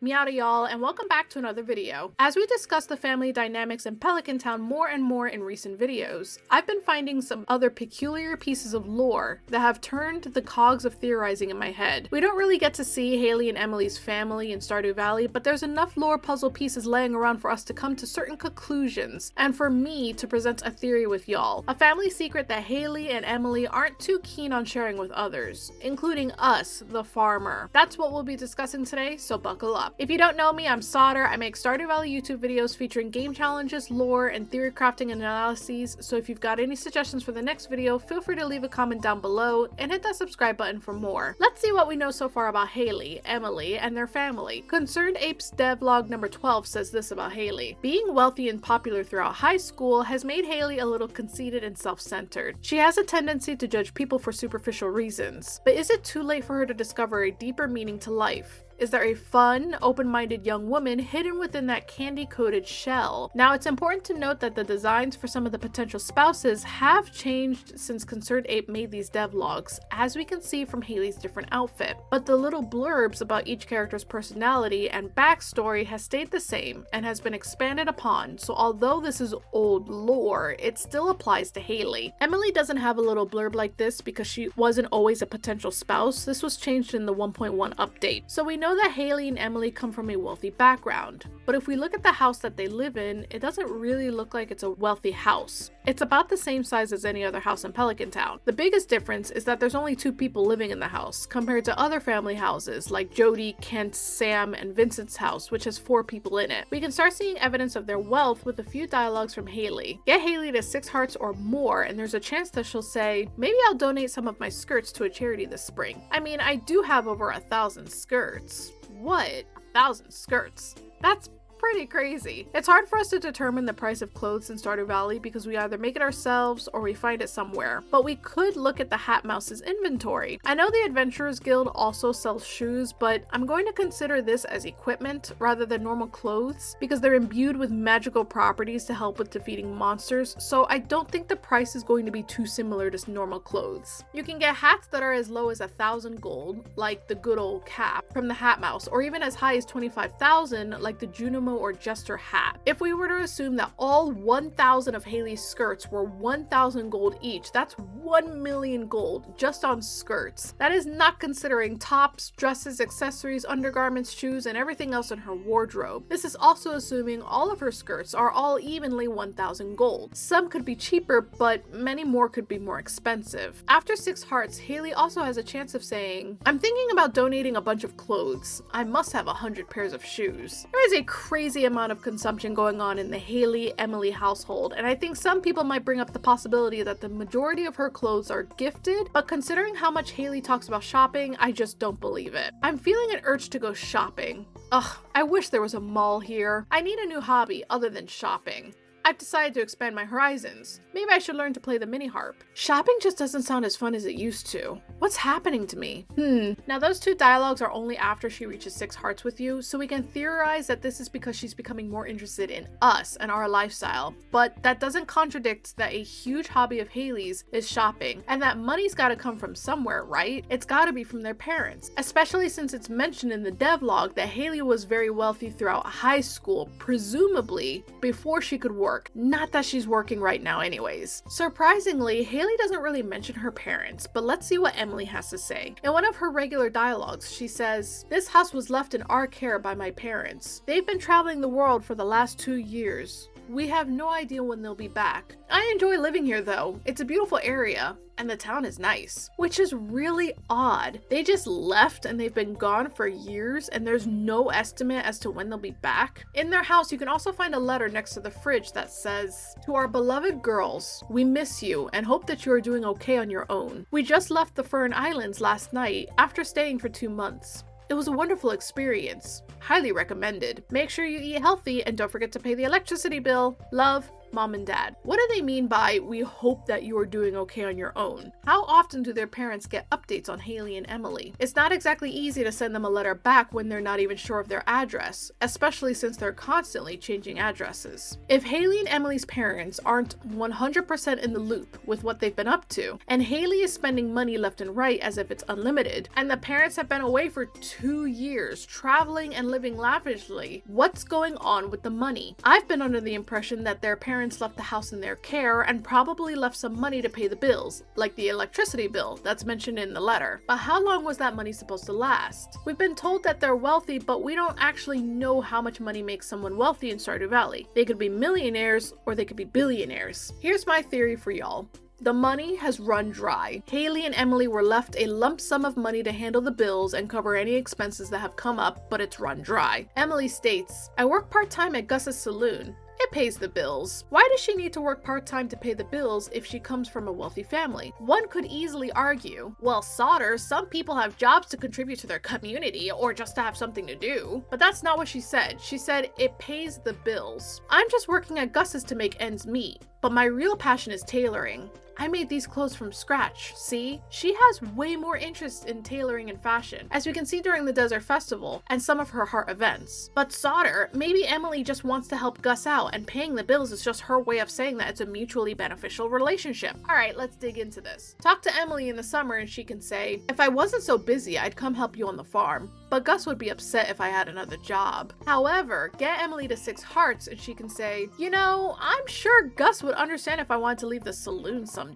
Meowdy y'all, and welcome back to another video. As we discuss the family dynamics in Pelican Town more and more in recent videos, I've been finding some other peculiar pieces of lore that have turned the cogs of theorizing in my head. We don't really get to see Haley and Emily's family in Stardew Valley, but there's enough lore puzzle pieces laying around for us to come to certain conclusions, and for me to present a theory with y'all. A family secret that Haley and Emily aren't too keen on sharing with others, including us, the farmer. That's what we'll be discussing today, so buckle up. If you don't know me, I'm Sauter. I make Stardew Valley YouTube videos featuring game challenges, lore, and theory crafting and analyses, so if you've got any suggestions for the next video, feel free to leave a comment down below and hit that subscribe button for more. Let's see what we know so far about Haley, Emily, and their family. Concerned Apes devlog number 12 says this about Haley. Being wealthy and popular throughout high school has made Haley a little conceited and self-centered. She has a tendency to judge people for superficial reasons, but is it too late for her to discover a deeper meaning to life? Is there a fun, open-minded young woman hidden within that candy-coated shell? Now, it's important to note that the designs for some of the potential spouses have changed since Concerned Ape made these devlogs, as we can see from Haley's different outfit. But the little blurbs about each character's personality and backstory has stayed the same and has been expanded upon, so although this is old lore, it still applies to Haley. Emily doesn't have a little blurb like this because she wasn't always a potential spouse. This was changed in the 1.1 update. So we know that Haley and Emily come from a wealthy background, but if we look at the house that they live in, it doesn't really look like it's a wealthy house. It's about the same size as any other house in Pelican Town. The biggest difference is that there's only 2 people living in the house, compared to other family houses like Jody, Kent, Sam, and Vincent's house, which has 4 people in it. We can start seeing evidence of their wealth with a few dialogues from Haley. Get Haley to 6 hearts or more, and there's a chance that she'll say, maybe I'll donate some of my skirts to a charity this spring. I mean, I do have over 1,000 skirts. What? 1,000 skirts? That's pretty crazy. It's hard for us to determine the price of clothes in Stardew Valley because we either make it ourselves or we find it somewhere, but we could look at the Hat Mouse's inventory. I know the Adventurers Guild also sells shoes, but I'm going to consider this as equipment rather than normal clothes because they're imbued with magical properties to help with defeating monsters, so I don't think the price is going to be too similar to normal clothes. You can get hats that are as low as 1,000 gold, like the good old cap from the Hat Mouse, or even as high as 25,000 like the Junimo or Jester hat. If we were to assume that all 1,000 of Haley's skirts were 1,000 gold each, that's 1 million gold just on skirts. That is not considering tops, dresses, accessories, undergarments, shoes, and everything else in her wardrobe. This is also assuming all of her skirts are all evenly 1,000 gold. Some could be cheaper, but many more could be more expensive. After 6 hearts, Haley also has a chance of saying, I'm thinking about donating a bunch of clothes. I must have 100 pairs of shoes. There is a crazy amount of consumption going on in the Haley-Emily household, and I think some people might bring up the possibility that the majority of her clothes are gifted, but considering how much Haley talks about shopping, I just don't believe it. I'm feeling an urge to go shopping. Ugh, I wish there was a mall here. I need a new hobby other than shopping. I've decided to expand my horizons. Maybe I should learn to play the mini harp. Shopping just doesn't sound as fun as it used to. What's happening to me? Now those 2 dialogues are only after she reaches 6 hearts with you, so we can theorize that this is because she's becoming more interested in us and our lifestyle, but that doesn't contradict that a huge hobby of Haley's is shopping, and that money's gotta come from somewhere, right? It's gotta be from their parents, especially since it's mentioned in the devlog that Haley was very wealthy throughout high school, presumably before she could work. Not that she's working right now anyways. Surprisingly, Haley doesn't really mention her parents, but let's see what Emily has to say. In one of her regular dialogues, she says, "This house was left in our care by my parents. They've been traveling the world for the last 2 years. We have no idea when they'll be back. I enjoy living here though. It's a beautiful area, and the town is nice." Which is really odd. They just left and they've been gone for years and there's no estimate as to when they'll be back. In their house, you can also find a letter next to the fridge that says, "To our beloved girls, we miss you and hope that you are doing okay on your own. We just left the Fern Islands last night after staying for 2 months. It was a wonderful experience. Highly recommended. Make sure you eat healthy and don't forget to pay the electricity bill. Love, Mom and Dad. What do they mean by "we hope that you are doing okay on your own"? How often do their parents get updates on Haley and Emily? It's not exactly easy to send them a letter back when they're not even sure of their address, especially since they're constantly changing addresses. If Haley and Emily's parents aren't 100% in the loop with what they've been up to, and Haley is spending money left and right as if it's unlimited, and the parents have been away for 2 years, traveling and living lavishly, what's going on with the money? I've been under the impression that their parents left the house in their care and probably left some money to pay the bills, like the electricity bill that's mentioned in the letter. But how long was that money supposed to last? We've been told that they're wealthy, but we don't actually know how much money makes someone wealthy in Stardew Valley. They could be millionaires or they could be billionaires. Here's my theory for y'all. The money has run dry. Haley and Emily were left a lump sum of money to handle the bills and cover any expenses that have come up, but it's run dry. Emily states, "I work part-time at Gus's saloon. It pays the bills. Why does she need to work part-time to pay the bills if she comes from a wealthy family?" One could easily argue, well, Sauter, some people have jobs to contribute to their community or just to have something to do. But that's not what she said. She said it pays the bills. I'm just working at Gus's to make ends meet, but my real passion is tailoring. I made these clothes from scratch, see? She has way more interest in tailoring and fashion, as we can see during the Desert Festival and some of her heart events. But Sauter, maybe Emily just wants to help Gus out and paying the bills is just her way of saying that it's a mutually beneficial relationship. Alright, let's dig into this. Talk to Emily in the summer and she can say, "If I wasn't so busy, I'd come help you on the farm. But Gus would be upset if I had another job." However, get Emily to 6 hearts and she can say, "You know, I'm sure Gus would understand if I wanted to leave the saloon someday.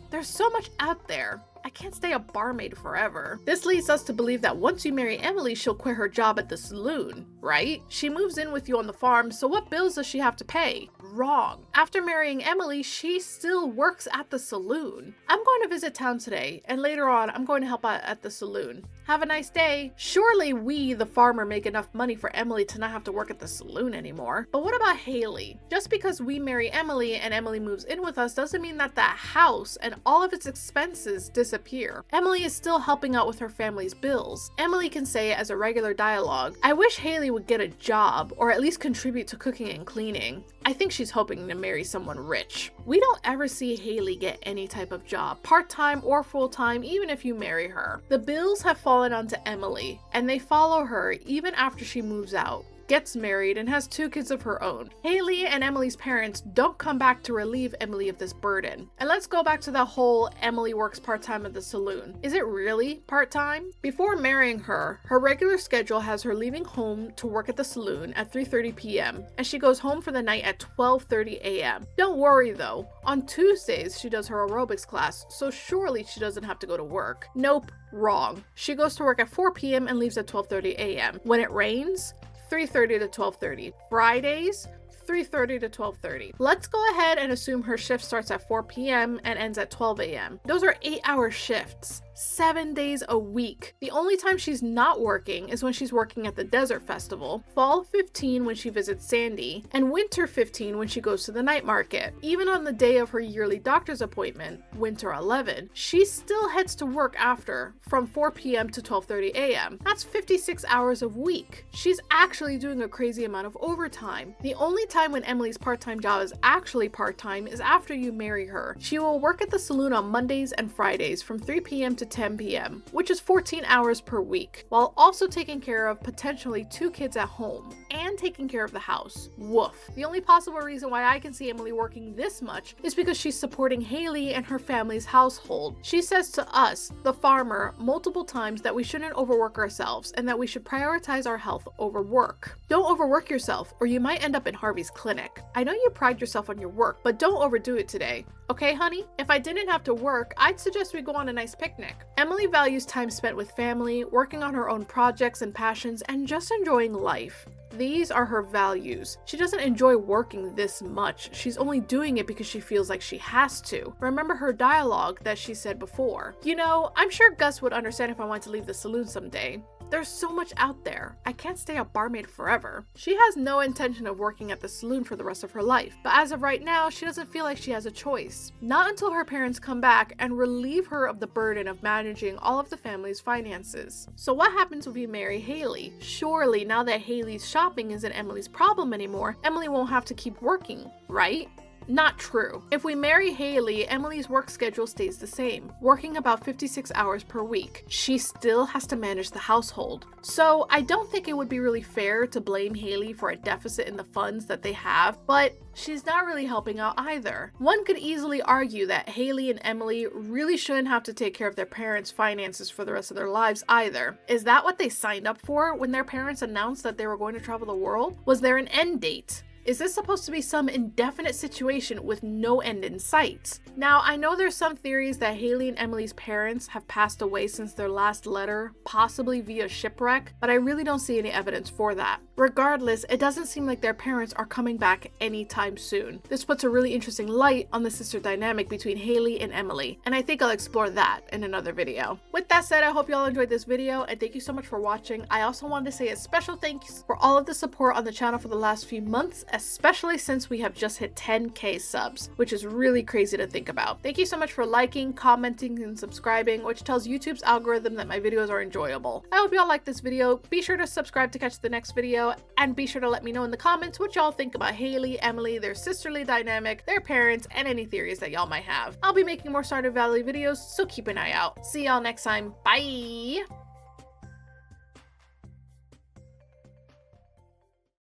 There's so much out there. I can't stay a barmaid forever." This leads us to believe that once you marry Emily, she'll quit her job at the saloon, right? She moves in with you on the farm, so what bills does she have to pay? Wrong. After marrying Emily, she still works at the saloon. I'm going to visit town today, and later on, I'm going to help out at the saloon. Have a nice day. Surely we, the farmer, make enough money for Emily to not have to work at the saloon anymore. But what about Haley? Just because we marry Emily and Emily moves in with us doesn't mean that that house and all of its expenses disappear. Emily is still helping out with her family's bills. Emily can say as a regular dialogue, "I wish Haley would get a job or at least contribute to cooking and cleaning." I think she's hoping to marry someone rich. We don't ever see Haley get any type of job, part-time or full-time, even if you marry her. The bills have fallen onto Emily, and they follow her even after she moves out, gets married, and has 2 kids of her own. Haley and Emily's parents don't come back to relieve Emily of this burden. And let's go back to the whole Emily works part-time at the saloon. Is it really part-time? Before marrying her, her regular schedule has her leaving home to work at the saloon at 3:30 p.m. and she goes home for the night at 12:30 a.m. Don't worry though, on Tuesdays she does her aerobics class, so surely she doesn't have to go to work. Nope, wrong. She goes to work at 4 p.m. and leaves at 12:30 a.m. When it rains, 3:30 to 12:30. Fridays, 3:30 to 12:30. Let's go ahead and assume her shift starts at 4 p.m. and ends at 12 a.m. Those are 8-hour shifts. 7 days a week. The only time she's not working is when she's working at the Desert Festival, Fall 15 when she visits Sandy, and Winter 15 when she goes to the night market. Even on the day of her yearly doctor's appointment, Winter 11, she still heads to work after, from 4 p.m. to 12:30 a.m. That's 56 hours a week. She's actually doing a crazy amount of overtime. The only time when Emily's part-time job is actually part-time is after you marry her. She will work at the saloon on Mondays and Fridays from 3 p.m. to 10 p.m., which is 14 hours per week, while also taking care of potentially 2 kids at home and taking care of the house. Woof. The only possible reason why I can see Emily working this much is because she's supporting Haley and her family's household. She says to us, the farmer, multiple times that we shouldn't overwork ourselves and that we should prioritize our health over work. Don't overwork yourself or you might end up in Harvey's clinic. I know you pride yourself on your work, but don't overdo it today. Okay, honey? If I didn't have to work, I'd suggest we go on a nice picnic. Emily values time spent with family, working on her own projects and passions, and just enjoying life. These are her values. She doesn't enjoy working this much. She's only doing it because she feels like she has to. Remember her dialogue that she said before. You know, I'm sure Gus would understand if I wanted to leave the saloon someday. There's so much out there. I can't stay a barmaid forever. She has no intention of working at the saloon for the rest of her life, but as of right now, she doesn't feel like she has a choice. Not until her parents come back and relieve her of the burden of managing all of the family's finances. So what happens if we marry Haley? Surely, now that Haley's shopping isn't Emily's problem anymore, Emily won't have to keep working, right? Not true. If we marry Haley, Emily's work schedule stays the same, working about 56 hours per week. She still has to manage the household. So I don't think it would be really fair to blame Haley for a deficit in the funds that they have, but she's not really helping out either. One could easily argue that Haley and Emily really shouldn't have to take care of their parents' finances for the rest of their lives either. Is that what they signed up for when their parents announced that they were going to travel the world? Was there an end date? Is this supposed to be some indefinite situation with no end in sight? Now, I know there's some theories that Haley and Emily's parents have passed away since their last letter, possibly via shipwreck, but I really don't see any evidence for that. Regardless, it doesn't seem like their parents are coming back anytime soon. This puts a really interesting light on the sister dynamic between Haley and Emily, and I think I'll explore that in another video. With that said, I hope you all enjoyed this video, and thank you so much for watching. I also wanted to say a special thanks for all of the support on the channel for the last few months, especially since we have just hit 10K subs, which is really crazy to think about. Thank you so much for liking, commenting, and subscribing, which tells YouTube's algorithm that my videos are enjoyable. I hope you all liked this video. Be sure to subscribe to catch the next video, and be sure to let me know in the comments what y'all think about Haley, Emily, their sisterly dynamic, their parents, and any theories that y'all might have. I'll be making more Stardew Valley videos, so keep an eye out. See y'all next time. Bye!